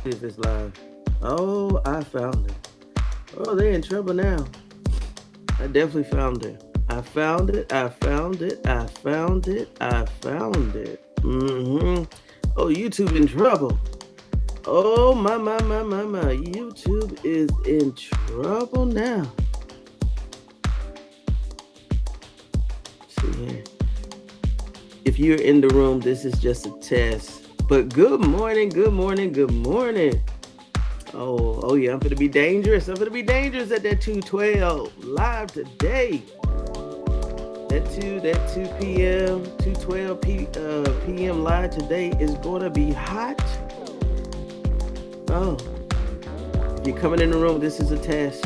See if it's live. Oh, I found it. Oh, they're in trouble now. I definitely found it. I found it. I found it. I found it. I found it. Oh, YouTube in trouble. Oh, my. YouTube is in trouble now. Let's see here. If you're in the room, this is just a test. But good morning. Oh yeah, I'm gonna be dangerous. at that 212 live today. That 2 p.m. 2:12 p.m. live today is gonna be hot. Oh, if you're coming in the room, this is a test.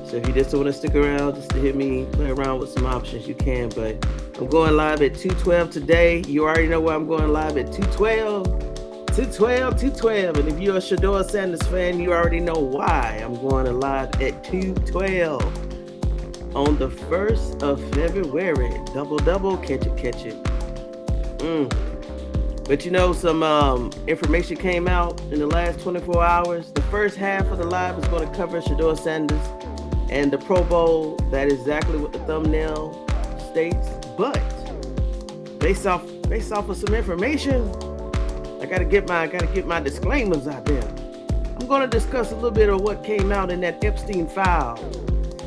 So if you just want to stick around, just to hear me play around with some options, you can. But I'm going live at 2:12 today. You already know where I'm going live at 2:12. 2:12. And if you're a Shedeur Sanders fan, you already know why I'm going live at 2:12 on the 1st of February. Double, catch it. But you know, some information came out in the last 24 hours. The first half of the live is going to cover Shedeur Sanders and the Pro Bowl. That is exactly what the thumbnail states. But based off of some information, I gotta get my disclaimers out there. I'm gonna discuss a little bit of what came out in that Epstein Files,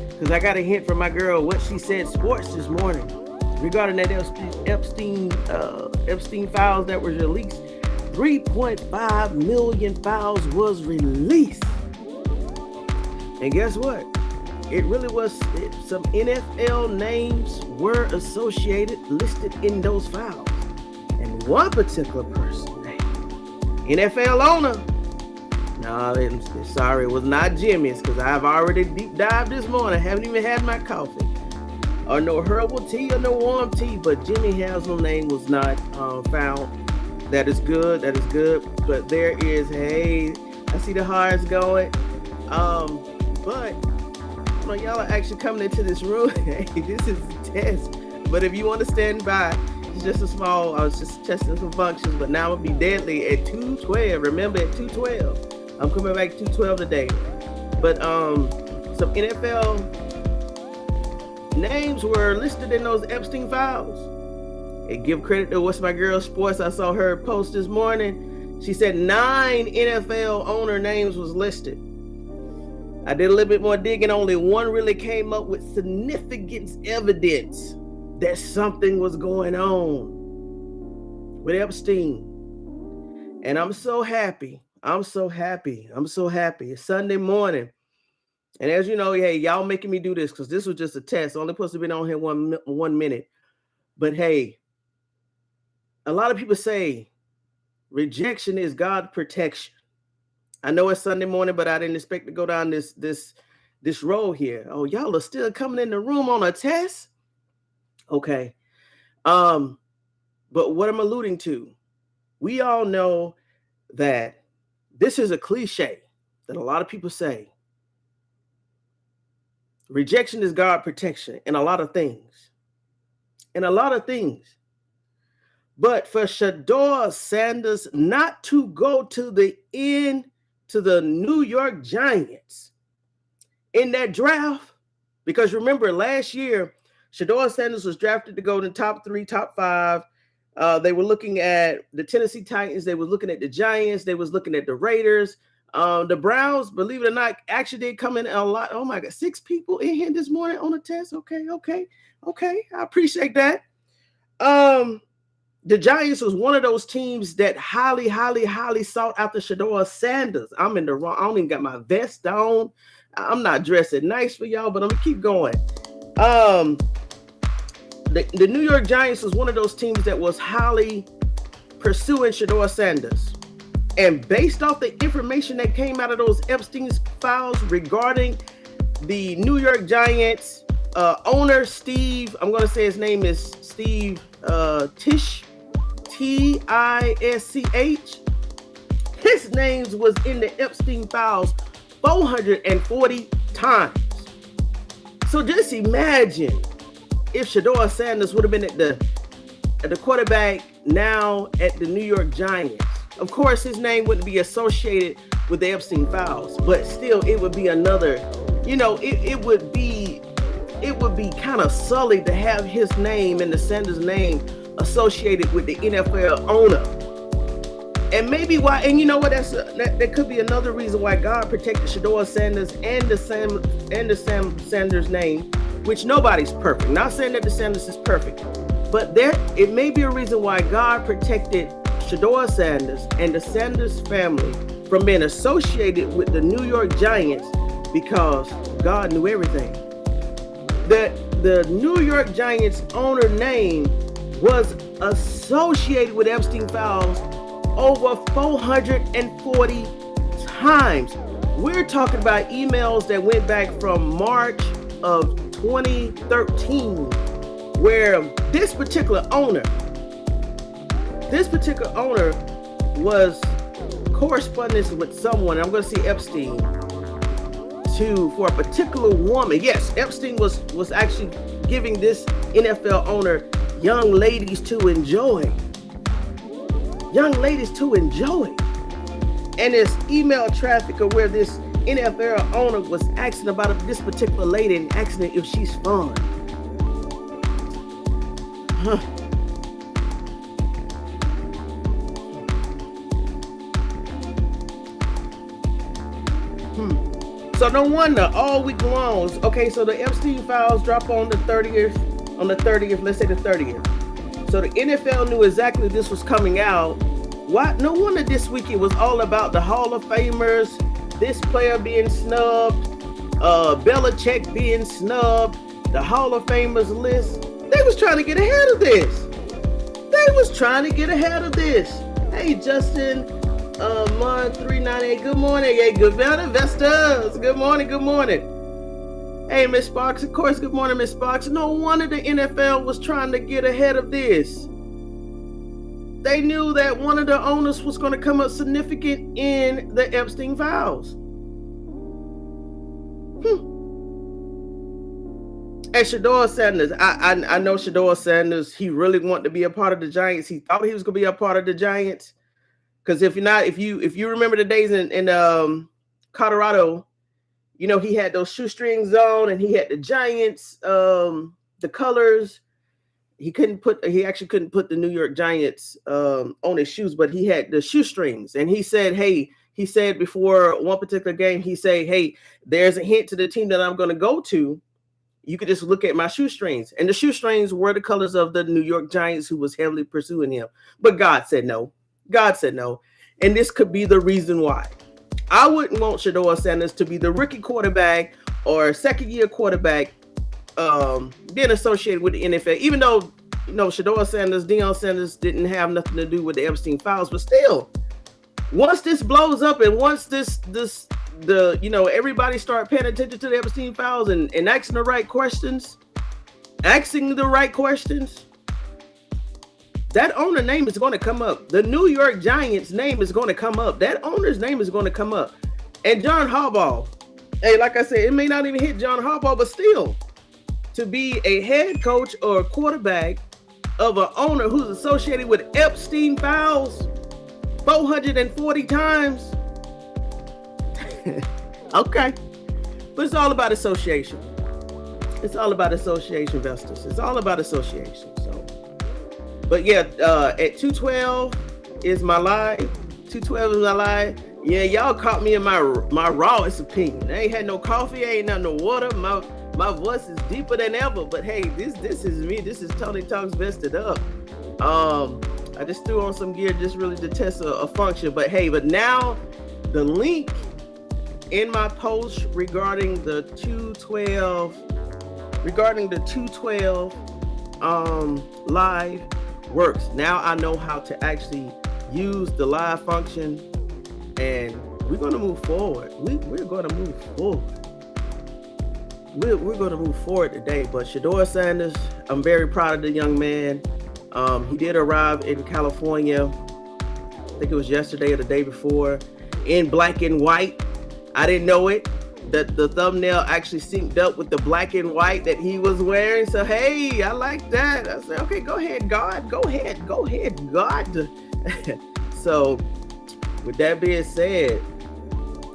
because I got a hint from my girl what she said sports this morning regarding that Epstein Files that was released. 3.5 million files was released, and guess what? It really was. Some NFL names were listed in those files, and one particular person. NFL owner. No, sorry, it was not Jimmy's, because I've already deep dived this morning. I haven't even had my coffee. Or no herbal tea or no warm tea, but Jimmy Haslam's name was not found. That is good. But there is, hey, I see the hearts going. But y'all are actually coming into this room. Hey, this is a test. But if you want to stand by, it's just a small, I was just testing some functions, but now it'll be deadly at 2:12. Remember, at 2:12. I'm coming back 2:12 today. But some NFL names were listed in those Epstein Files. And give credit to what's my girl Sports. I saw her post this morning. She said 9 NFL owner names was listed. I did a little bit more digging. Only one really came up with significant evidence that something was going on with Epstein. And I'm so happy. It's Sunday morning. And as you know, hey, y'all making me do this because this was just a test. Only supposed to be on here one minute. But hey, a lot of people say rejection is God's protection. I know it's Sunday morning, but I didn't expect to go down this road here. Oh, y'all are still coming in the room on a test? Okay. But what I'm alluding to, we all know that this is a cliche that a lot of people say. Rejection is God's protection in a lot of things. But for Shedeur Sanders not to go to the New York Giants in that draft, because remember last year, Shedeur Sanders was drafted to go in the top 3, top 5. They were looking at the Tennessee Titans. They were looking at the Giants. They was looking at the Raiders. The Browns, believe it or not, actually did come in a lot. Oh my God, 6 people in here this morning on the test. Okay. I appreciate that. The Giants was one of those teams that highly sought after Shedeur Sanders. I'm in the wrong. I don't even got my vest on. I'm not dressing nice for y'all, but I'm gonna keep going. The New York Giants was one of those teams that was highly pursuing Shedeur Sanders. And based off the information that came out of those Epstein Files regarding the New York Giants owner, Steve, I'm going to say his name is Steve Tisch, Tisch. His name was in the Epstein Files 440 times. So just imagine if Shedeur Sanders would have been at the quarterback now at the New York Giants. Of course, his name wouldn't be associated with the Epstein Files, but still, it would be another, it would be kind of sullied to have his name and the Sanders name associated with the NFL owner. And maybe why, and you know what, that could be another reason why God protected Shedeur Sanders and the Sam Sanders name, which nobody's perfect. Not saying that the Sanders is perfect, but it may be a reason why God protected Shedeur Sanders and the Sanders family from being associated with the New York Giants, because God knew everything. The New York Giants owner name was associated with Epstein Files over 440 times. We're talking about emails that went back from March of 2013, where this particular owner was correspondence with someone. I'm going to see Epstein for a particular woman. Yes, Epstein was actually giving this NFL owner young ladies to enjoy. And this email traffic of where this NFL owner was asking about this particular lady and asking her if she's fun. So no wonder all week long. Okay, so the Epstein Files drop on the 30th, let's say the 30th. So the NFL knew exactly this was coming out. Why? No wonder this week it was all about the Hall of Famers, this player being snubbed, Belichick being snubbed, the Hall of Famers list. They was trying to get ahead of this. Hey, Justin. 398. Good morning. Hey, good morning, Vestas. Good morning. Hey, Miss Sparks. Of course, good morning, Miss Sparks. No wonder the NFL was trying to get ahead of this. They knew that one of the owners was going to come up significant in the Epstein Files. And Shedeur Sanders, I know Shedeur Sanders. He really wanted to be a part of the Giants. He thought he was going to be a part of the Giants. Because if you remember the days in Colorado, he had those shoestrings on and he had the Giants, the colors. He actually couldn't put the New York Giants on his shoes, but he had the shoestrings. And he said before one particular game, he said, hey, there's a hint to the team that I'm going to go to. You could just look at my shoestrings. And the shoestrings were the colors of the New York Giants, who was heavily pursuing him. But God said no. And this could be the reason why. I wouldn't want Shedeur Sanders to be the rookie quarterback or second-year quarterback being associated with the NFL, even though Shedeur Sanders, Deion Sanders didn't have nothing to do with the Epstein Files, but still, once this blows up and once everybody start paying attention to the Epstein Files and asking the right questions, that owner name is going to come up. The New York Giants name is going to come up. That owner's name is going to come up. And John Harbaugh, hey, like I said, it may not even hit John Harbaugh, but still, to be a head coach or a quarterback of an owner who's associated with Epstein Files 440 times. Okay. But it's all about association. Vestas. It's all about association. But yeah, at 2:12 is my live. Yeah, y'all caught me in my rawest opinion. I ain't had no coffee, I ain't had no water. My voice is deeper than ever. But hey, this is me. This is Tony Talks Vested Up. I just threw on some gear just really to test a function. But hey, now the link in my post regarding the 212 live works. Now I know how to actually use the live function, and we're going to move forward. We're going to move forward. We're going to move forward today. But Shedeur Sanders, I'm very proud of the young man. He did arrive in California, I think it was yesterday or the day before, in black and white. I didn't know it. The thumbnail actually synced up with the black and white that he was wearing. So, hey, I like that. I said, okay, go ahead, God. So with that being said,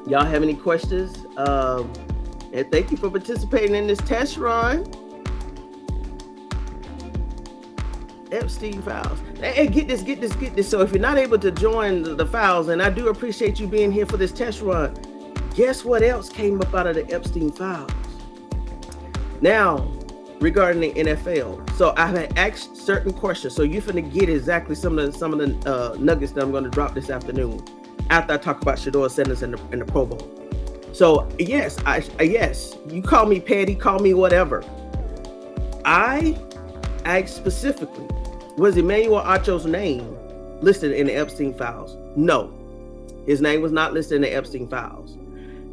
y'all have any questions? And thank you for participating in this test run. Epstein Files. Hey, get this. So if you're not able to join the files, and I do appreciate you being here for this test run, guess what else came up out of the Epstein Files? Now, regarding the NFL. So I had asked certain questions. So you're finna get exactly some of the nuggets that I'm going to drop this afternoon after I talk about Shedeur Sanders and the Pro Bowl. So yes, yes, you call me petty, call me whatever. I asked specifically, was Emmanuel Acho's name listed in the Epstein Files? No, his name was not listed in the Epstein Files.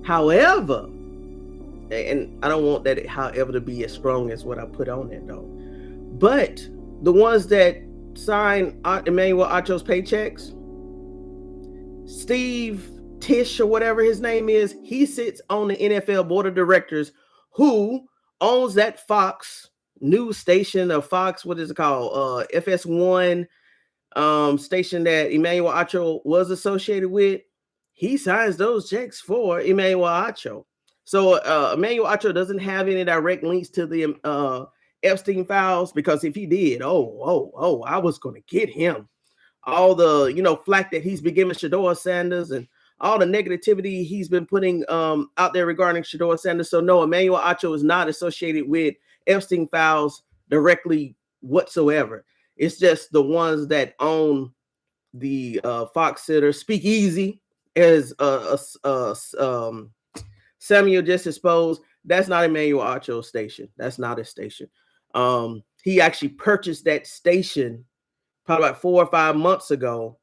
However, and I don't want that however to be as strong as what I put on it though, but the ones that signed Emmanuel Acho's paychecks, Steve Tisch or whatever his name is, he sits on the NFL board of directors, who owns that Fox news station, of Fox, what is it called? FS1 station that Emmanuel Acho was associated with. He signs those checks for Emmanuel Acho. So Emmanuel Acho doesn't have any direct links to the Epstein Files, because if he did, I was going to get him. All the flack that he's been giving Shedeur Sanders and all the negativity he's been putting out there regarding Shedeur Sanders. So no, Emmanuel Acho is not associated with Epstein Files directly whatsoever. It's just the ones that own the Fox Sitter Speakeasy, as Samuel just exposed. That's not Emmanuel Acho's station. That's not his station. He actually purchased that station probably about 4 or 5 months ago.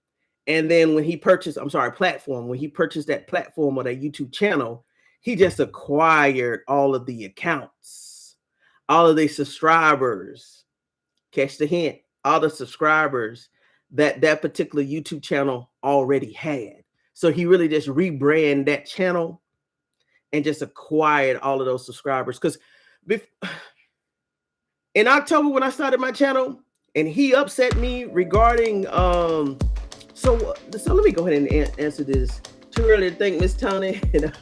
And then when he purchased, when he purchased that platform or that YouTube channel, he just acquired all of the accounts, all of the subscribers. Catch the hint, all the subscribers that particular YouTube channel already had. So he really just rebranded that channel and just acquired all of those subscribers. Because in October, when I started my channel, and he upset me regarding so let me go ahead and answer this. Too early to think, Miss Tony, and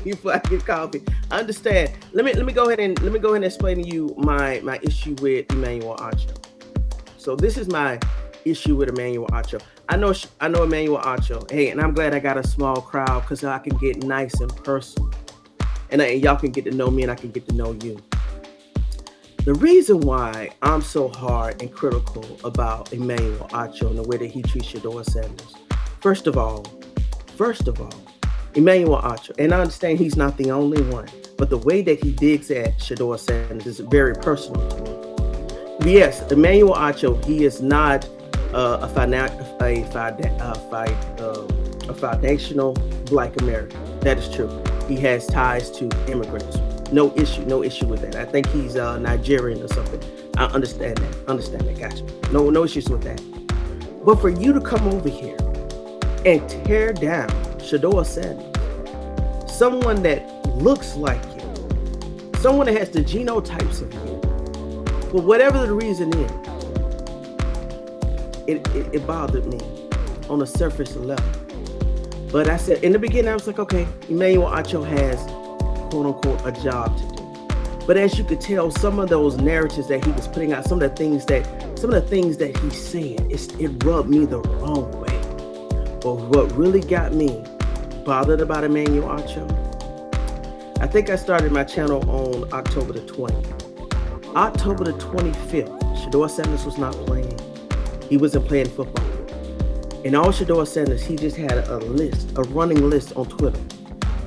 before I get coffee. I understand. Let me go ahead and explain to you my issue with Emmanuel Acho. So this is my issue with Emmanuel Acho. I know Emmanuel Acho. Hey, and I'm glad I got a small crowd, because I can get nice and personal, and y'all can get to know me, and I can get to know you. The reason why I'm so hard and critical about Emmanuel Acho and the way that he treats Shedeur Sanders, first of all, Emmanuel Acho, and I understand he's not the only one, but the way that he digs at Shedeur Sanders is very personal to me. Yes, Emmanuel Acho, he is not a foundational Black American. That is true. He has ties to immigrants. No issue with that. I think he's Nigerian or something. I understand that. Gotcha. No issues with that. But for you to come over here and tear down Shedeur Sanders, someone that looks like you, someone that has the genotypes of you, for whatever the reason is, it bothered me on a surface level. But I said in the beginning, I was like, okay, Emmanuel Acho has, quote unquote, a job to do. But as you could tell, some of those narratives that he was putting out, some of the things that he said, it rubbed me the wrong way. But what really got me bothered about Emmanuel Acho, I think I started my channel on October the 20th. October the 25th, Shedeur Sanders was not playing. He wasn't playing football. And all Shedeur Sanders, he just had a running list on Twitter.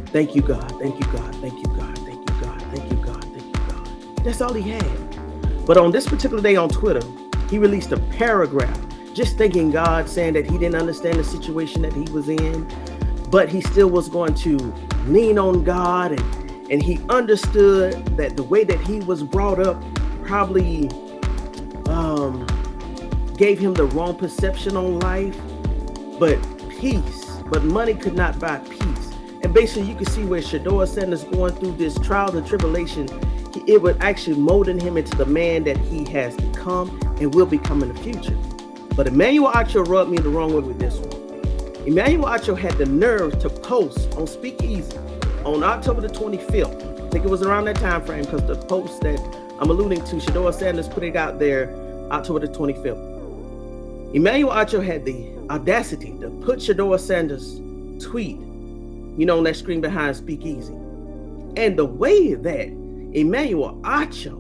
Thank you, God. Thank you, God. Thank you, God. Thank you, God. Thank you, God. Thank you, God. That's all he had. But on this particular day on Twitter, he released a paragraph just thanking God, saying that he didn't understand the situation that he was in, but he still was going to lean on God, and he understood that the way that he was brought up probably gave him the wrong perception on life, but money could not buy peace. And basically, you can see where Shedeur Sanders going through this trial and tribulation, it would actually molding him into the man that he has become and will become in the future. But Emmanuel Acho rubbed me the wrong way with this one. Emmanuel Acho had the nerve to post on Speakeasy on October the 25th. I think it was around that time frame, because the post that I'm alluding to, Shedeur Sanders put it out there October the 25th. Emmanuel Acho had the audacity to put Shedeur Sanders' tweet, on that screen behind Speakeasy. And the way that Emmanuel Acho,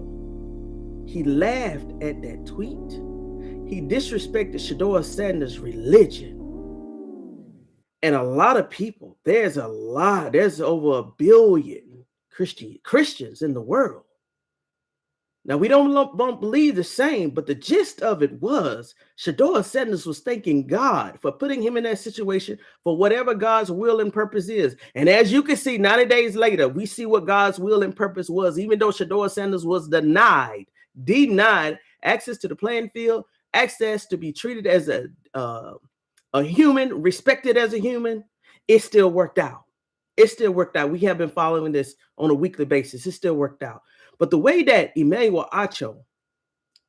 he laughed at that tweet. He disrespected Shedeur Sanders' religion. And a lot of people, there's over 1 billion Christians in the world. Now, we don't believe the same, but the gist of it was Shedeur Sanders was thanking God for putting him in that situation for whatever God's will and purpose is. And as you can see, 90 days later, we see what God's will and purpose was, even though Shedeur Sanders was denied access to the playing field, access to be treated as a human, respected as a human. It still worked out. We have been following this on a weekly basis. It still worked out. But the way that Emmanuel Acho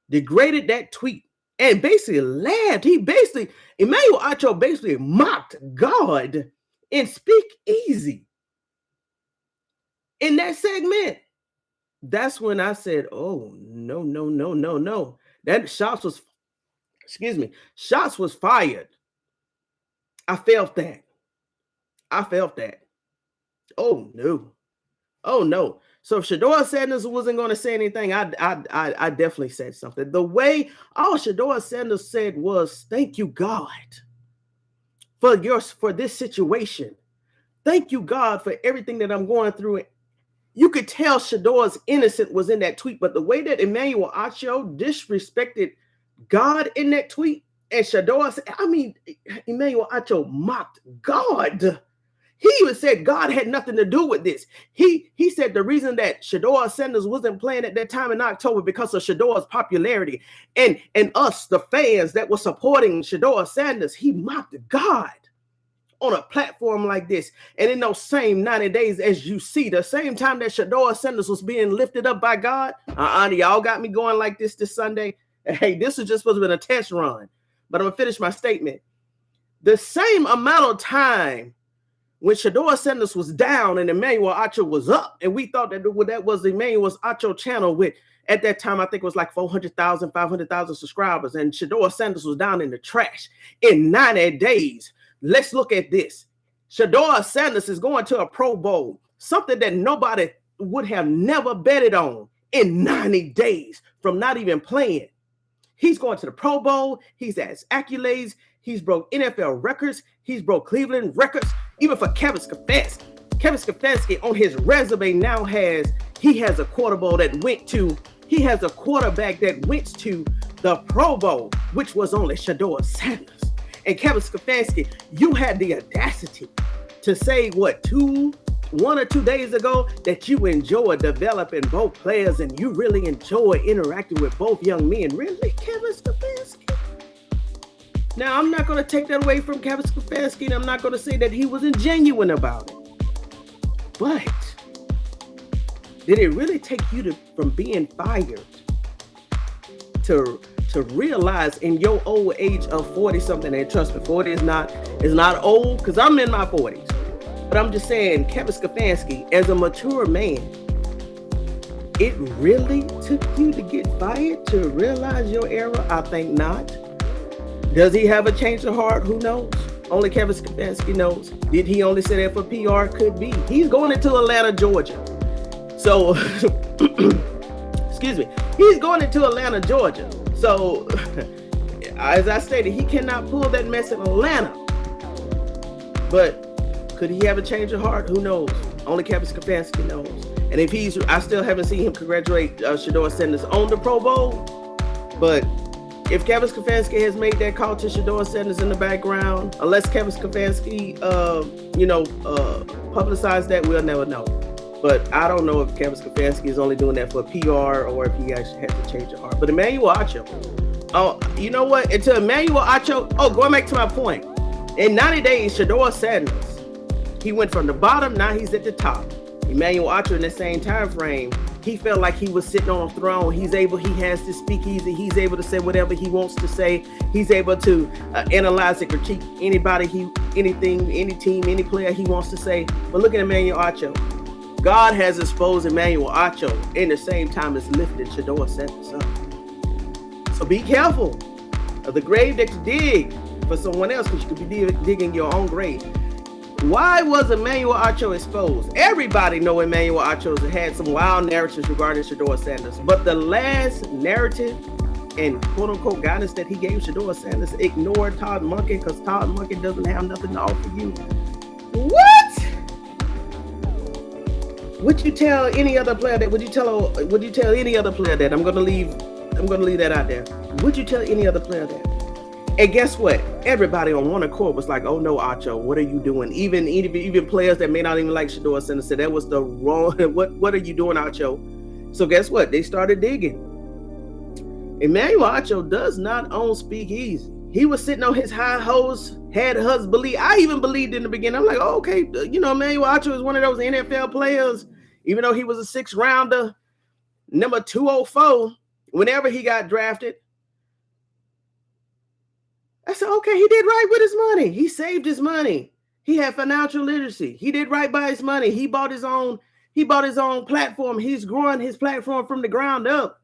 degraded that tweet and basically laughed, Emmanuel Acho basically mocked God in Speakeasy in that segment. That's when I said, oh, no. That shots was fired. I felt that. Oh, no. So if Shedeur Sanders wasn't going to say anything, I definitely said something. The way all Shedeur Sanders said was, thank you, God, for this situation. Thank you, God, for everything that I'm going through. You could tell Shedeur's innocence was in that tweet, but the way that Emmanuel Acho disrespected God in that tweet, and Emmanuel Acho mocked God. He even said God had nothing to do with this. He said the reason that Shedeur Sanders wasn't playing at that time in October because of Shedeur's popularity and us, the fans that were supporting Shedeur Sanders. He mocked God on a platform like this. And in those same 90 days, as you see, the same time that Shedeur Sanders was being lifted up by God, y'all got me going like this Sunday. Hey, this is just supposed to be a test run, but I'm going to finish my statement. The same amount of time when Shedeur Sanders was down and Emmanuel Acho was up, and we thought that was Emmanuel's Acho channel with, at that time, I think it was like 400,000, 500,000 subscribers, and Shedeur Sanders was down in the trash. In 90 days, let's look at this. Shedeur Sanders is going to a Pro Bowl, something that nobody would have never betted on in 90 days from not even playing. He's going to the Pro Bowl. He's has accolades. He's broke NFL records. He's broke Cleveland records. Even for Kevin Stefanski. Kevin Stefanski on his resume now has a quarterback that went to the Pro Bowl, which was only Shedeur Sanders. And Kevin Stefanski, you had the audacity to say 1 or 2 days ago that you enjoy developing both players and you really enjoy interacting with both young men. Really, Kevin Stefanski? Now, I'm not going to take that away from Kevin Stefanski, and I'm not going to say that he wasn't genuine about it. But did it really take you from being fired to realize in your old age of 40-something, and trust me, 40 is not old, because I'm in my 40s. But I'm just saying, Kevin Stefanski, as a mature man, it really took you to get fired to realize your error? I think not. Does he have a change of heart? Who knows? Only Kevin Stefanski knows. Did he only say that for PR? Could be. He's going into Atlanta, Georgia. So, excuse me. He's going into Atlanta, Georgia. So, as I stated, he cannot pull that mess in Atlanta. But could he have a change of heart? Who knows? Only Kevin Stefanski knows. And if I still haven't seen him congratulate Shedeur Sanders on the Pro Bowl. But if Kevin Stefanski has made that call to Shedeur Sanders in the background, unless Kevin Stefanski, publicized that, we'll never know. But I don't know if Kevin Stefanski is only doing that for PR or if he actually has to change his heart. But Emmanuel Acho, you know what? Until Emmanuel Acho, going back to my point, in 90 days, Shedeur Sanders, he went from the bottom, now he's at the top. Emmanuel Acho in the same time frame, he felt like he was sitting on a throne. He has to speak easy. He's able to say whatever he wants to say. He's able to analyze and critique anybody anything, any team, any player he wants to say. But look at Emmanuel Acho. God has exposed Emmanuel Acho in the same time as lifting Shedeur Sanders up. So be careful of the grave that you dig for someone else, because you could be digging your own grave. Why was Emmanuel Acho exposed? Everybody know Emmanuel Acho had some wild narratives regarding Shedeur Sanders, but the last narrative and quote-unquote guidance that he gave Shedeur Sanders ignored Todd Monken, because Todd Monken doesn't have nothing to offer you. What? Would you tell any other player that? Would you tell any other player that? I'm gonna leave that out there. Would you tell any other player that? And guess what? Everybody on one accord was like, "Oh no, Acho, what are you doing?" Even players that may not even like Shedeur Sanders said that was the wrong. What are you doing, Acho? So guess what? They started digging. Emmanuel Acho does not own Speakeasy. He was sitting on his high horse, had us believe. I even believed in the beginning. I'm like, oh, okay, Emmanuel Acho is one of those NFL players. Even though he was a 6th rounder, number 204, whenever he got drafted. I said, okay, he did right with his money. He saved his money. He had financial literacy. He did right by his money. He bought his own platform. He's growing his platform from the ground up.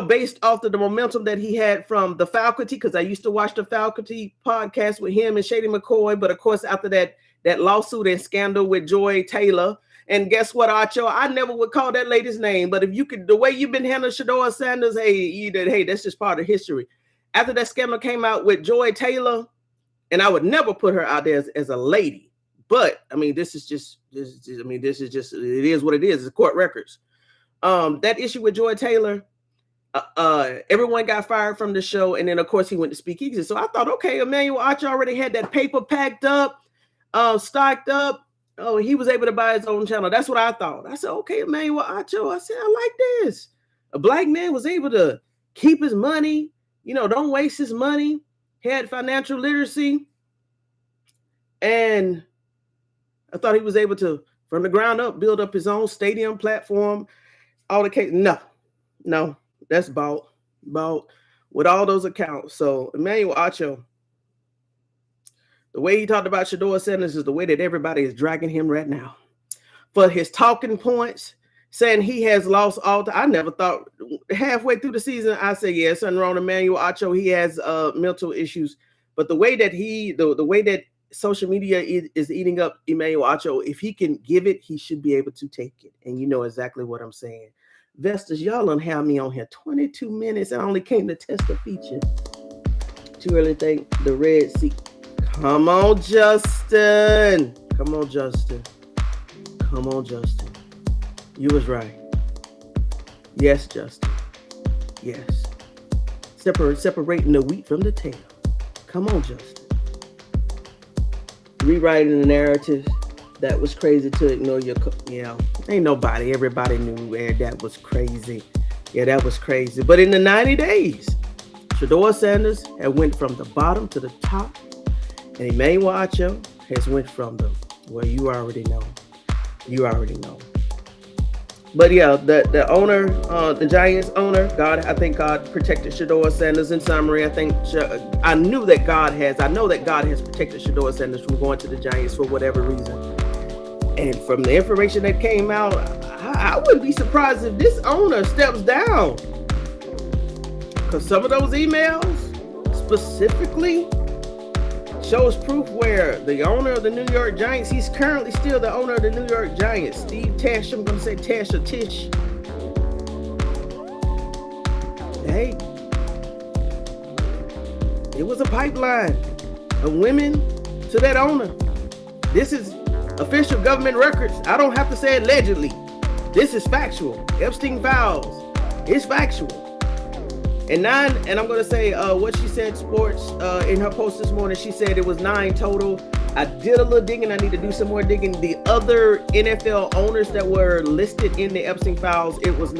Based off of the momentum that he had from the faculty, because I used to watch the faculty podcast with him and Shady McCoy. But of course, after that lawsuit and scandal with Joy Taylor, and guess what, Acho? I never would call that lady's name, but if you could, the way you've been handling Shedeur Sanders, hey, that's just part of history. After that scandal came out with Joy Taylor, and I would never put her out there as a lady, but I mean, it is what it is. It's court records. That issue with Joy Taylor, everyone got fired from the show, and then of course he went to Speakeasy. So I thought, okay, Emmanuel Acho already had that paper packed up, stocked up. Oh, he was able to buy his own channel. That's what I thought. I said, okay, Emmanuel Acho. I said, I like this. A black man was able to keep his money. Don't waste his money. Had financial literacy, and I thought he was able to, from the ground up, build up his own stadium platform. All the case, no, that's bought with all those accounts. So Emmanuel Acho, the way he talked about Shedeur Sanders is the way that everybody is dragging him right now for his talking points, saying he has lost all. I never thought halfway through the season I said, yeah, something wrong with Emmanuel Acho. He has mental issues, but the way that the way that social media is eating up Emmanuel Acho, if he can give it, he should be able to take it. And you know exactly what I'm saying. Vestas, y'all don't have me on here 22 minutes. I only came to test the feature. Too early to think the Red Sea. Come on, Justin. Come on, Justin. You was right. Yes, Justin. Yes. Separating the wheat from the tail. Come on, Justin. Rewriting the narrative. That was crazy to ignore your, ain't nobody. Everybody knew that was crazy. Yeah, that was crazy. But in the 90 days, Shedeur Sanders had went from the bottom to the top. And Emmanuel Acho has went from you already know. But yeah, the owner, the Giants owner, I think God protected Shedeur Sanders. In summary, I know that God has protected Shedeur Sanders from going to the Giants for whatever reason. And from the information that came out, I wouldn't be surprised if this owner steps down. Because some of those emails specifically shows proof where the owner of the New York Giants, he's currently still the owner of the New York Giants, Steve Tash. I'm going to say Tash or Tish. Hey, it was a pipeline of women to that owner. This is official government records. I don't have to say allegedly. This is factual. Epstein Files. It's factual. And I'm going to say what she said, sports, in her post this morning. She said it was 9 total. I did a little digging. I need to do some more digging. The other NFL owners that were listed in the Epstein Files, it was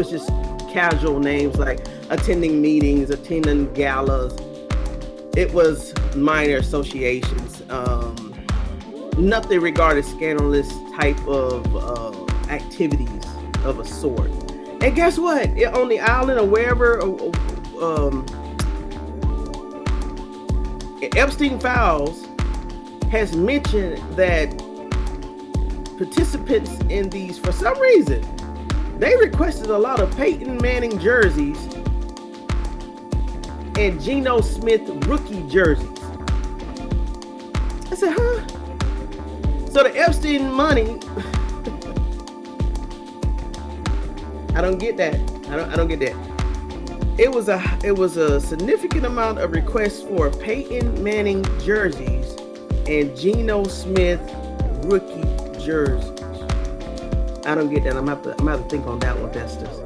just casual names like attending meetings, attending galas. It was minor associations. Nothing regarding scandalous type of activities of a sort. And guess what? On the island or wherever, Epstein Files has mentioned that participants in these, for some reason, they requested a lot of Peyton Manning jerseys and Geno Smith Rookie Jerseys. I said, huh? So the Epstein money, I don't get that. I don't get that. It was a significant amount of requests for Peyton Manning jerseys and Geno Smith Rookie Jerseys. I don't get that. I'm gonna have to think on that one, Vestas.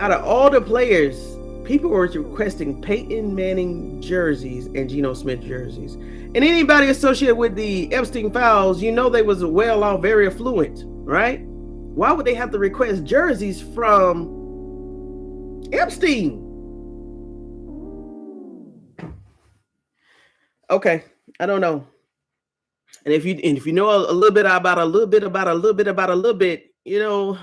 Out of all the players, people were requesting Peyton Manning jerseys and Geno Smith jerseys. And anybody associated with the Epstein Files, you know they was well off, very affluent, right? Why would they have to request jerseys from Epstein? Okay, I don't know. And if you know a little bit about a little bit, you know,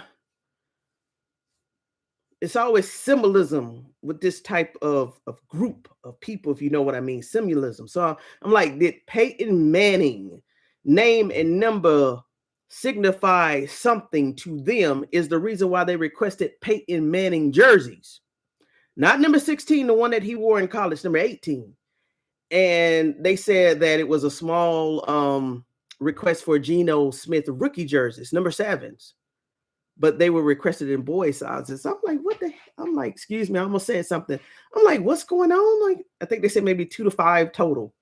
it's always symbolism with this type of group of people, if you know what I mean, symbolism. So I'm like, did Peyton Manning name and number signify something to them? Is the reason why they requested Peyton Manning jerseys, not number 16, the one that he wore in college, number 18. And they said that it was a small request for Geno Smith Rookie Jerseys, number 7s. But they were requested in boy sizes. I'm like, what the heck? I'm like, excuse me, I almost said something. I'm like, what's going on? Like, I think they said maybe 2 to 5 total.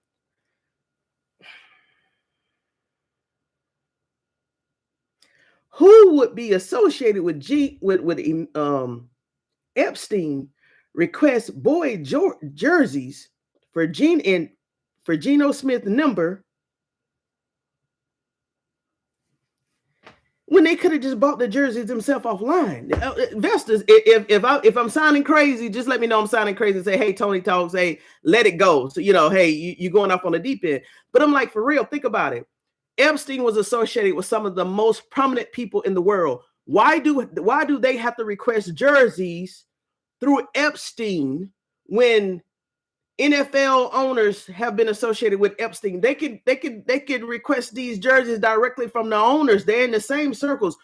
Who would be associated with Epstein request boy jerseys for Geno Smith number when they could have just bought the jerseys themselves offline? Investors, if I'm sounding crazy, just let me know I'm sounding crazy and say, hey, Tony Talks, hey, let it go. So, you know, hey, you're going off on the deep end. But I'm like, for real, think about it. Epstein was associated with some of the most prominent people in the world. Why do they have to request jerseys through Epstein when NFL owners have been associated with Epstein? They could request these jerseys directly from the owners. They're in the same circles.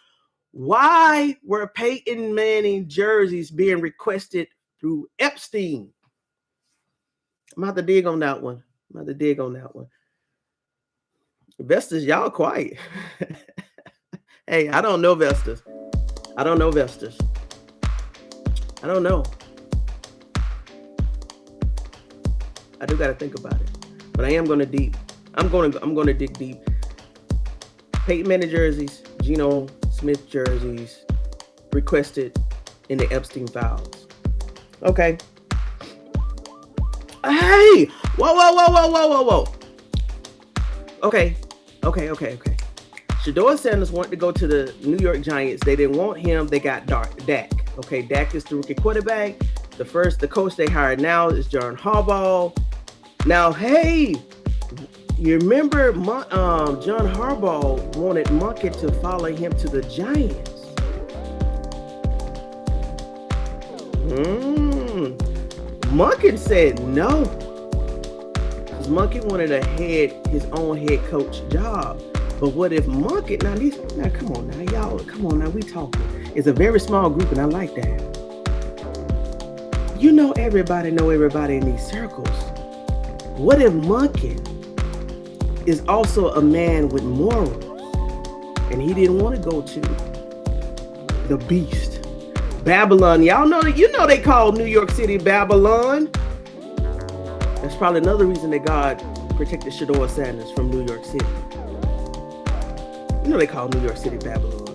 Why were Peyton Manning jerseys being requested through Epstein? I'm about to dig on that one. Investors, y'all quiet. Hey, I don't know investors. I don't know. I do got to think about it, but I am going to dig. I'm going to dig deep. Peyton Manning jerseys, Geno Smith jerseys, requested in the Epstein Files. Okay. Hey, whoa. Okay. Shedeur Sanders wanted to go to the New York Giants. They didn't want him. They got Dak. Okay, Dak is the rookie quarterback. The coach they hired now is John Harbaugh. Now, hey, you remember John Harbaugh wanted Monkey to follow him to the Giants. Monkey said no, because Monkey wanted his own head coach job. But what if Monkey, now come on now, y'all, we talking. It's a very small group, and I like that. You know everybody in these circles. What if Monkey is also a man with morals, and he didn't want to go to the beast, Babylon? Y'all know that, they call New York City Babylon. That's probably another reason that God protected Shedeur Sanders from New York City. They call New York City Babylon.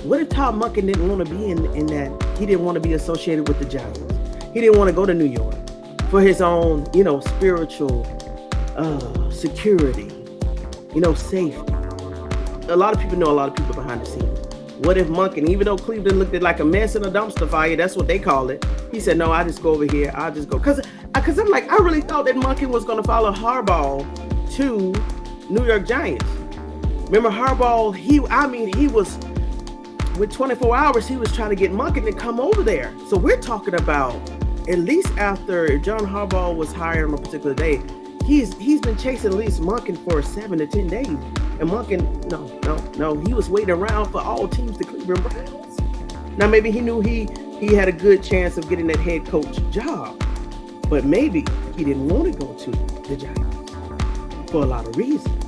What if Tom Monkey didn't want to be in that? He didn't want to be associated with the Giants. He didn't want to go to New York for his own, spiritual security, safety. A lot of people know a lot of people behind the scenes. What if Monkey, even though Cleveland looked like a mess in a dumpster fire, that's what they call it, he said, no, I just go over here. I'll just go. Because I'm like, I really thought that Monkey was going to follow Harbaugh to New York Giants. Remember Harbaugh, he was, with 24 hours, he was trying to get Monkey to come over there. So we're talking about at least after John Harbaugh was hired on a particular day, he's been chasing at least Monken for 7 to 10 days. And Monken, no, he was waiting around for all teams, the Cleveland Browns. Now maybe he knew he had a good chance of getting that head coach job, but maybe he didn't want to go to the Giants for a lot of reasons.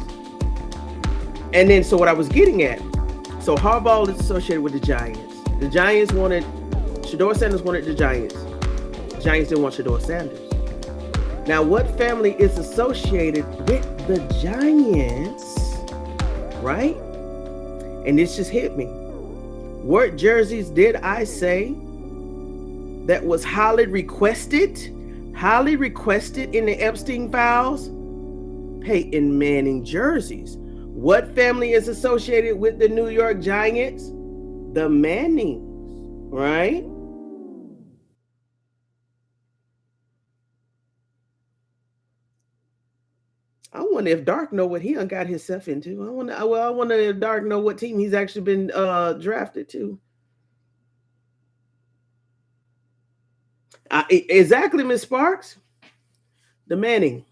And then, so what I was getting at, so Harbaugh is associated with the Giants. The Giants wanted, Shedeur Sanders wanted the Giants. The Giants didn't want Shedeur Sanders. Now, what family is associated with the Giants, right? And this just hit me. What jerseys did I say that was highly requested in the Epstein Files? Peyton Manning jerseys. What family is associated with the New York Giants? The Mannings, right? I wonder if Dark know what he done got himself into. I wonder if Dark know what team he's actually been drafted to. Exactly, Miss Sparks. The Manning.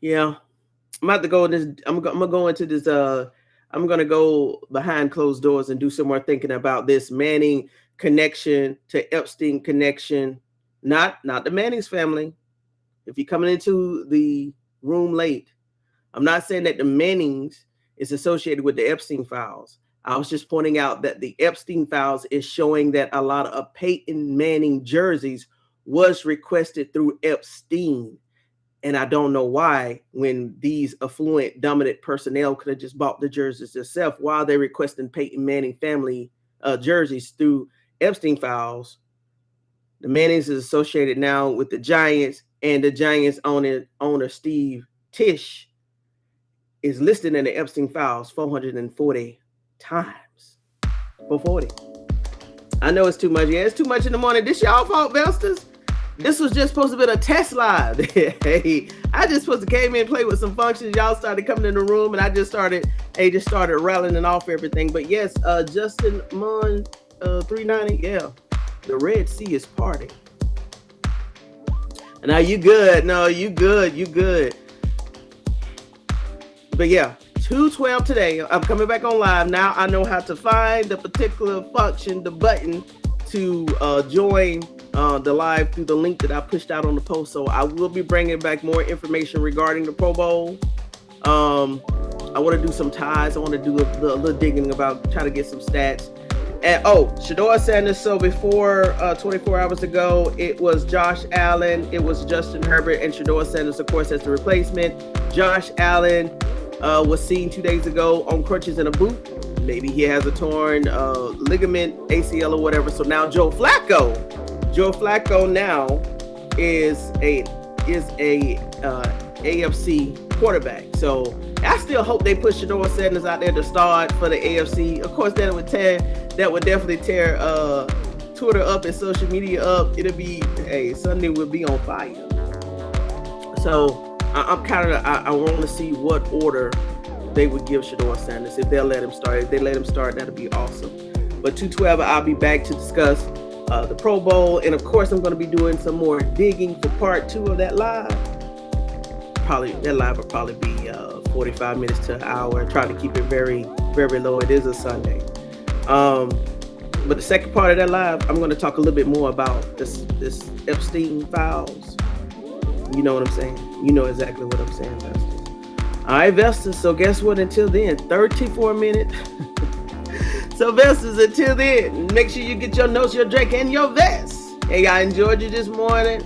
Yeah. I'm about to go in this. I'm gonna go into this. I'm gonna go behind closed doors and do some more thinking about this Manning connection to Epstein connection. Not the Manning's family. If you're coming into the room late, I'm not saying that the Mannings is associated with the Epstein Files. I was just pointing out that the Epstein Files is showing that a lot of Peyton Manning jerseys was requested through Epstein. And I don't know why, when these affluent, dominant personnel could have just bought the jerseys themselves, while they're requesting Peyton Manning family jerseys through Epstein Files. The Mannings is associated now with the Giants, and the Giants owner Steve Tisch is listed in the Epstein Files 440 times. 440. I know it's too much. Yeah, it's too much in the morning. This y'all fault, Vesters. This was just supposed to be a test live. Hey, I just supposed to came in and play with some functions. Y'all started coming in the room, and I just started rattling off everything. But yes, Justin Munn 390, yeah. The Red Sea is parting. Now you good. No, you good. But yeah, 2:12 today. I'm coming back on live. Now I know how to find the particular function, the button to join the live through the link that I pushed out on the post. So I will be bringing back more information regarding the Pro Bowl. I want to do some ties. I want to do a little digging about, try to get some stats. And Shedeur Sanders. So before 24 hours ago, it was Josh Allen, it was Justin Herbert, and Shedeur Sanders, of course, as the replacement. Josh Allen was seen 2 days ago on crutches in a boot. Maybe he has a torn ligament, ACL or whatever. So now Joe Flacco now is a AFC quarterback. So I still hope they put Shedeur Sanders out there to start for the AFC. Of course, that would definitely tear Twitter up and social media up. It'll be, Sunday will be on fire. So I want to see what order they would give Shedeur Sanders if they'll let him start. If they let him start, that'll be awesome. But 2:12, I'll be back to discuss the Pro Bowl, and of course, I'm going to be doing some more digging for part 2 of that live. That live will probably be 45 minutes to an hour. Try to keep it very, very low. It is a Sunday. But the second part of that live, I'm going to talk a little bit more about this Epstein Files. You know what I'm saying? You know exactly what I'm saying, Vesters. All right, Vesters. So guess what? Until then, 34 minutes. So Vesters, until then, make sure you get your notes, your drink, and your vest. Hey, I enjoyed you this morning.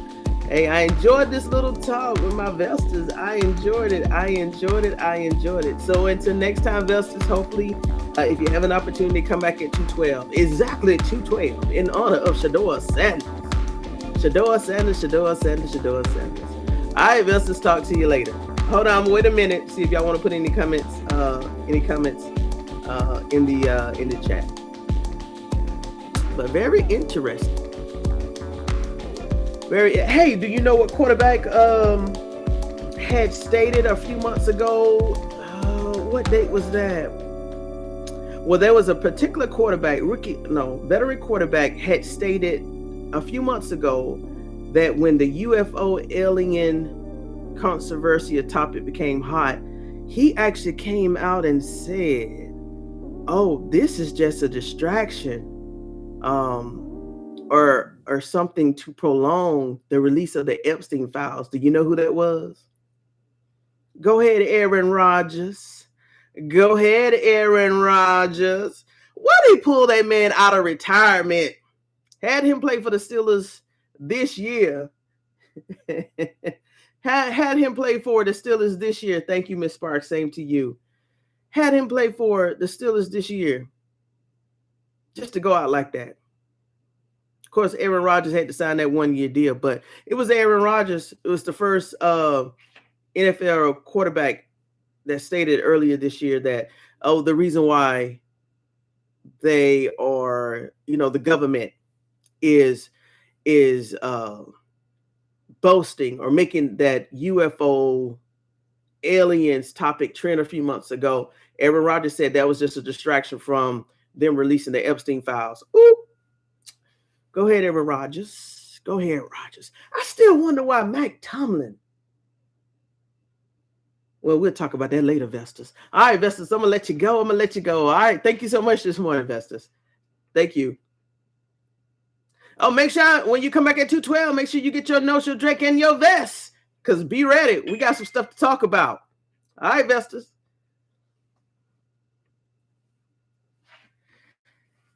Hey, I enjoyed this little talk with my Vesters. I enjoyed it. So until next time, Vesters, hopefully, if you have an opportunity, come back at 2:12. Exactly at 2:12 in honor of Shedeur Sanders. Shedeur Sanders. All right, Vesters, talk to you later. Hold on, wait a minute. See if y'all want to put any comments in the chat. But very interesting. Hey, do you know what quarterback had stated a few months ago? What date was that? Well, there was a particular quarterback, veteran quarterback had stated a few months ago that when the UFO alien controversy topic became hot, he actually came out and said, "Oh, this is just a distraction, or something to prolong the release of the Epstein Files." Do you know who that was? Go ahead, Aaron Rodgers. Go ahead, Aaron Rodgers. Why they pull that man out of retirement? Had him play for the Steelers this year. had him play for the Steelers this year. Thank you, Miss Sparks. Same to you. Had him play for the Steelers this year. Just to go out like that. Of course, Aaron Rodgers had to sign that 1-year deal, but it was Aaron Rodgers. It was the first NFL quarterback that stated earlier this year that, oh, the reason why they are, the government is boasting or making that UFO aliens topic trend a few months ago. Aaron Rodgers said that was just a distraction from them releasing the Epstein Files. Ooh. Go ahead, Aaron Rodgers. Go ahead, Rodgers. I still wonder why Mike Tomlin. Well, we'll talk about that later, Vestas. All right, Vestas, I'm going to let you go. All right, thank you so much this morning, Vestas. Thank you. Oh, make sure when you come back at 2:12, make sure you get your nose, your drink, and your vest, because be ready. We got some stuff to talk about. All right, Vestas.